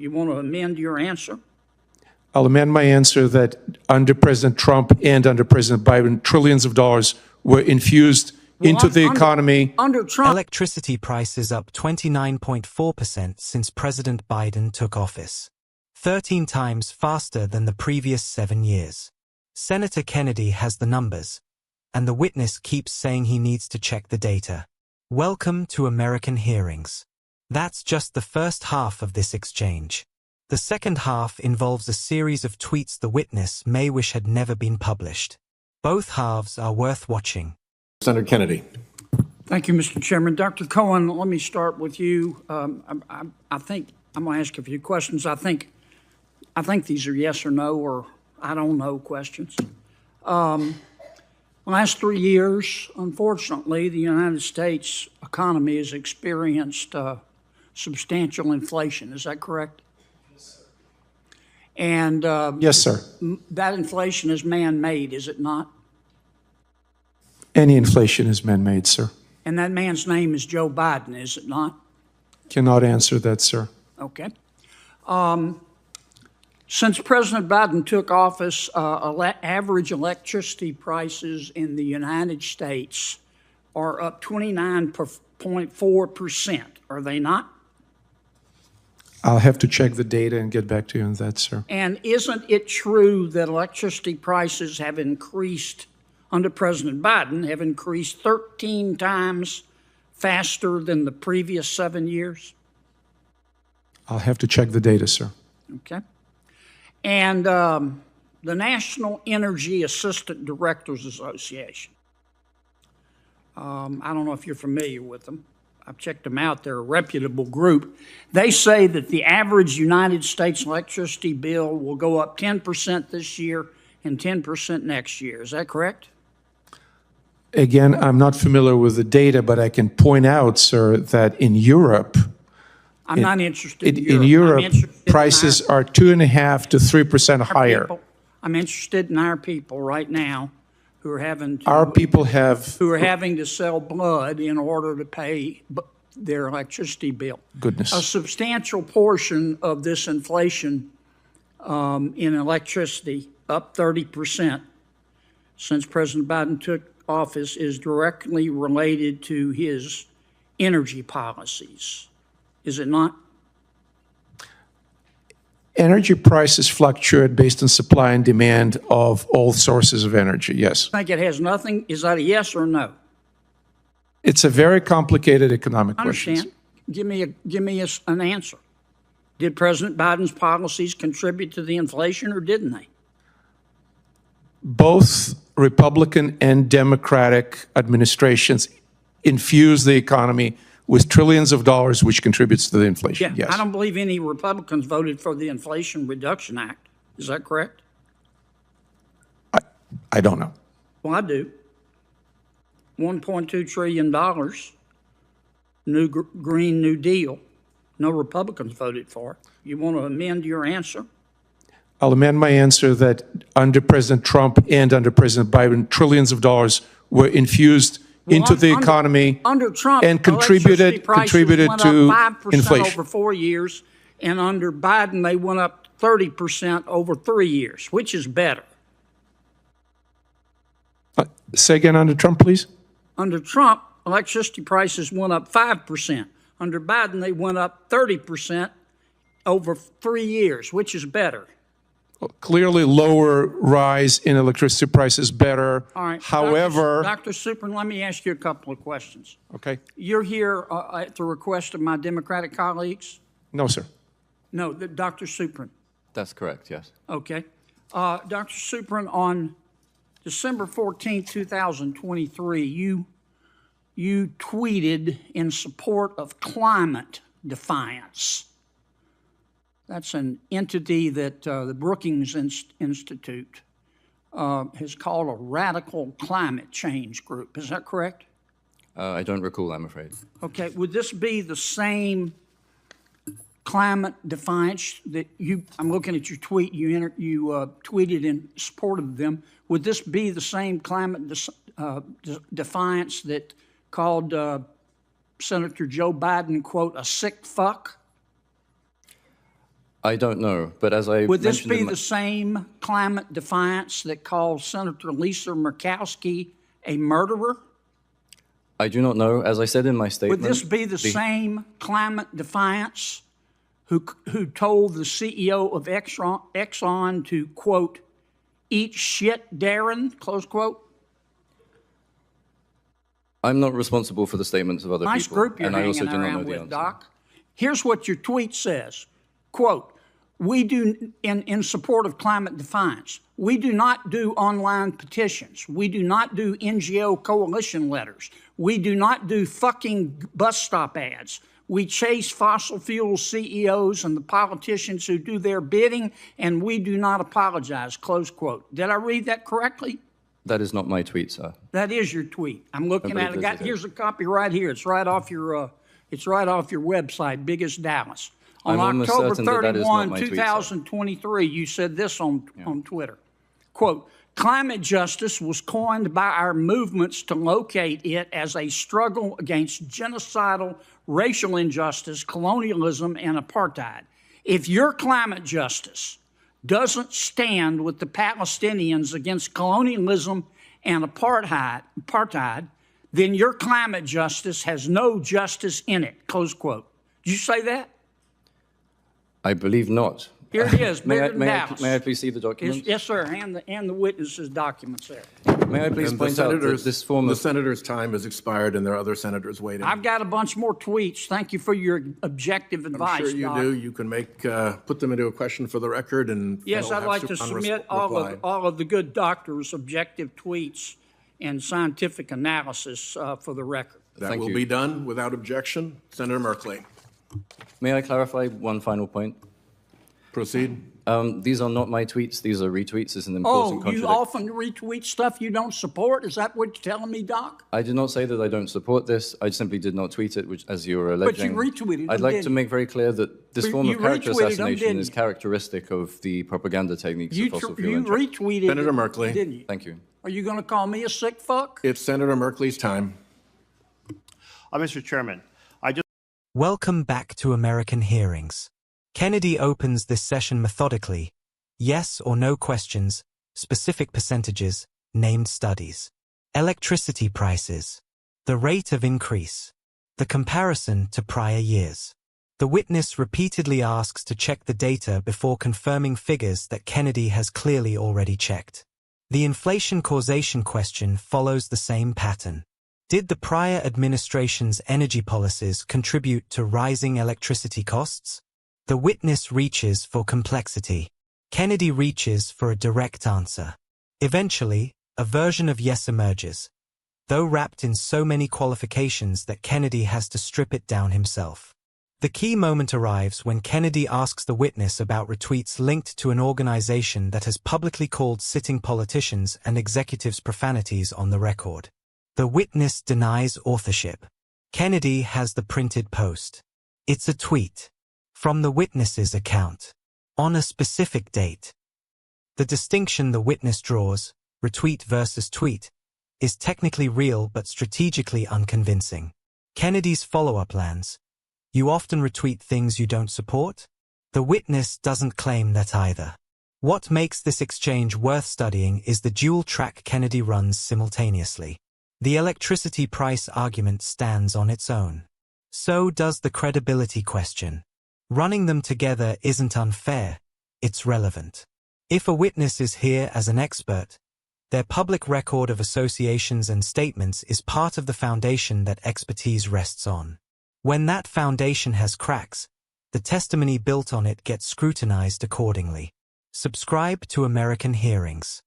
You want to amend your answer? I'll amend my answer that under President Trump and under President Biden, trillions of dollars were infused into the economy. Under Trump, Electricity prices up 29.4% since President Biden took office, 13 times faster than the previous 7 years. Senator Kennedy has the numbers, and the witness keeps saying he needs to check the data. Welcome to American hearings. That's just the first half of this exchange. The second half involves a series of tweets the witness may wish had never been published. Both halves are worth watching. Senator Kennedy. Thank you, Mr. Chairman. Dr. Cohen, let me start with you. I think I'm going to ask a few questions. I think these are yes or no or I don't know questions. Last 3 years, unfortunately, the United States economy has experienced substantial inflation. Is that correct? Yes, sir. And yes, sir. That inflation is man-made, is it not? Any inflation is man-made, sir. And that man's name is Joe Biden, is it not? Cannot answer that, sir. Okay. Since President Biden took office, average electricity prices in the United States are up 29.4%, are they not? I'll have to check the data and get back to you on that, sir. And isn't it true that electricity prices have increased under President Biden, have increased 13 times faster than the previous 7 years? I'll have to check the data, sir. Okay. And the National Energy Assistant Directors Association, I don't know if you're familiar with them. I've checked them out. They're a reputable group. They say that the average United States electricity bill will go up 10% this year and 10% next year. Is that correct? Again, I'm not familiar with the data, but I can point out, sir, that in Europe, I'm not interested in Europe, prices are 2.5% to 3% higher. I'm interested in our people right now who are having to, who are having to sell blood in order to pay their electricity bill. Goodness. A substantial portion of this inflation in electricity, up 30% since President Biden took office, is directly related to his energy policies. Is it not? Energy prices fluctuate based on supply and demand of all sources of energy, yes. I think it has nothing. Is that a yes or no? It's a very complicated economic question. I understand. Give me an answer. Did President Biden's policies contribute to the inflation or didn't they? Both Republican and Democratic administrations infused the economy with trillions of dollars, which contributes to the inflation. Yeah, yes. I don't believe any Republicans voted for the Inflation Reduction Act. Is that correct? I don't know. Well, I do. $1.2 trillion, Green New Deal. No Republicans voted for it. You want to amend your answer? I'll amend my answer that under President Trump and under President Biden, trillions of dollars were infused into the economy under Trump, and contributed to inflation over 4 years, and under Biden they went up 30% over 3 years. Which is better? Say again, under Trump, please. Under Trump, electricity prices went up 5%. Under Biden, they went up 30% over 3 years. Which is better? Clearly, lower rise in electricity prices better. All right. However, Dr. Suprin, let me ask you a couple of questions. Okay. You're here at the request of my Democratic colleagues? No, sir. No, Dr. Suprin. That's correct, yes. Okay. Dr. Suprin, on December 14, 2023, you tweeted in support of Climate Defiance. That's an entity that the Brookings Institute has called a radical climate change group. Is that correct? I don't recall, I'm afraid. Okay. Would this be the same Climate Defiance that I'm looking at your tweet, you tweeted in support of them. Would this be the same Climate Defiance that called Senator Joe Biden, quote, a sick fuck? I don't know, but as I Would this mentioned be in my- the same climate defiance that called Senator Lisa Murkowski a murderer? I do not know. As I said in my statement, Would this be the same climate defiance who told the CEO of Exxon to, quote, eat shit, Darren, close quote? I'm not responsible for the statements of other Nice people. group you're and I also hanging do not know around the with, answer. Doc. Here's what your tweet says, quote, we do, in support of climate defiance, we do not do online petitions. We do not do NGO coalition letters. We do not do fucking bus stop ads. We chase fossil fuel CEOs and the politicians who do their bidding, and we do not apologize, close quote. Did I read that correctly? That is not my tweet, sir. That is your tweet. I'm looking Nobody at it. visited. Here's a copy right here. It's right off your website, Biggest Dallas. On I'm almost October certain that that is not 31, my tweet, sir. 2023, you said this on Twitter. Quote, climate justice was coined by our movements to locate it as a struggle against genocidal racial injustice, colonialism, and apartheid. If your climate justice doesn't stand with the Palestinians against colonialism and apartheid, then your climate justice has no justice in it, close quote. Did you say that? I believe not. Here it is, bigger than may Dallas. I please see the document? Yes, sir, and the witnesses' documents there. May I please And the point out that senators, this form the of... senator's time has expired, and there are other senators waiting. I've got a bunch more tweets. Thank you for your objective I'm advice, sure you Doc. do. You can put them into a question for the record, and Yes, they'll I'd have like to submit all of the good doctors' objective tweets and scientific analysis for the record. That Thank will you. be done without objection. Senator Merkley, May I clarify one final point? proceed. These are not my tweets. These are retweets. It's an important Oh, you contradiction. often retweet stuff you don't support? Is that what you're telling me, Doc? I did not say that I don't support this. I simply did not tweet it, which, as you were But you alleging. retweeted I'd them, like didn't to you? make very clear that this But form you of character retweeted them, assassination didn't is you? characteristic of the propaganda techniques of fossil fuel You interests. retweeted Senator it, Merkley. didn't you? Thank you. Are you going to call me a sick fuck? It's Senator Merkley's time. Mr. Chairman, I just Welcome back to American Hearings. Kennedy opens this session methodically. Yes or no questions, specific percentages, named studies. Electricity prices. The rate of increase. The comparison to prior years. The witness repeatedly asks to check the data before confirming figures that Kennedy has clearly already checked. The inflation causation question follows the same pattern. Did the prior administration's energy policies contribute to rising electricity costs? The witness reaches for complexity. Kennedy reaches for a direct answer. Eventually, a version of yes emerges, though wrapped in so many qualifications that Kennedy has to strip it down himself. The key moment arrives when Kennedy asks the witness about retweets linked to an organization that has publicly called sitting politicians and executives profanities on the record. The witness denies authorship. Kennedy has the printed post. It's a tweet from the witness's account on a specific date. The distinction the witness draws, retweet versus tweet, is technically real but strategically unconvincing. Kennedy's follow-up lands. You often retweet things you don't support? The witness doesn't claim that either. What makes this exchange worth studying is the dual track Kennedy runs simultaneously. The electricity price argument stands on its own. So does the credibility question. Running them together isn't unfair, it's relevant. If a witness is here as an expert, their public record of associations and statements is part of the foundation that expertise rests on. When that foundation has cracks, the testimony built on it gets scrutinized accordingly. Subscribe to American Hearings.